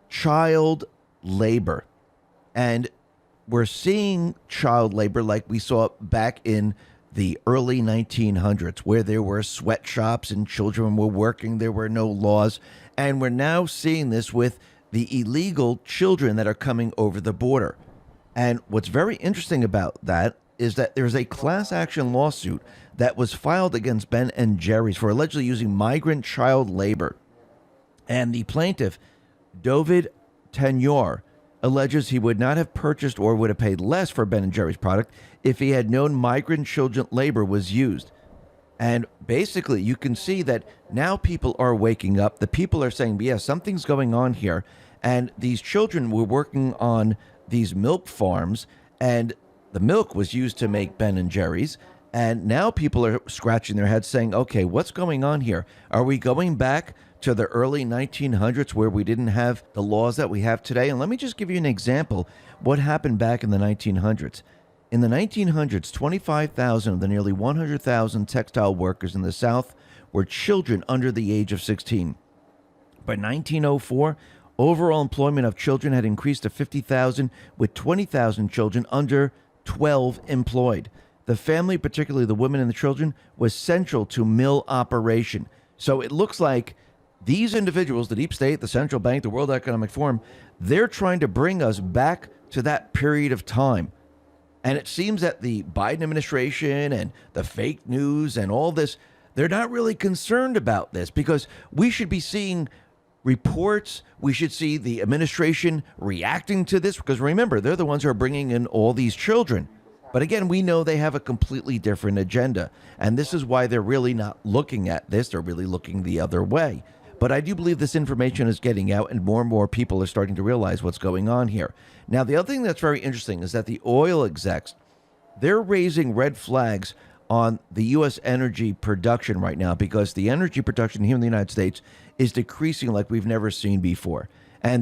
child labor. And we're seeing child labor like we saw back in the early 1900s, where there were sweatshops and children were working. There were no laws. And we're now seeing this with the illegal children that are coming over the border. And what's very interesting about that is that there's a class action lawsuit that was filed against Ben and Jerry's for allegedly using migrant child labor. And the plaintiff, David Tenyor, alleges he would not have purchased or would have paid less for Ben and Jerry's product if he had known migrant children labor was used. And basically, you can see that now people are waking up. The people are saying, yeah, something's going on here. And these children were working on these milk farms, and the milk was used to make Ben and Jerry's. And now people are scratching their heads saying, okay, what's going on here? Are we going back to the early 1900s where we didn't have the laws that we have today? And let me just give you an example what happened back in the 1900s. In the 1900s, 25,000 of the nearly 100,000 textile workers in the South were children under the age of 16. By 1904, overall employment of children had increased to 50,000, with 20,000 children under 12 employed. The family, particularly the women and the children, was central to mill operation. So it looks like these individuals, the deep state, the central bank, the World Economic Forum, they're trying to bring us back to that period of time. And it seems that the Biden administration and the fake news and all this, they're not really concerned about this, because we should be seeing reports. We should see the administration reacting to this, because remember, they're the ones who are bringing in all these children. But again, we know they have a completely different agenda. And this is why they're really not looking at this. They're really looking the other way. But I do believe this information is getting out, and more people are starting to realize what's going on here. Now, the other thing that's very interesting is that the oil execs, they're raising red flags on the U.S. energy production right now, because the energy production here in the United States is decreasing like we've never seen before.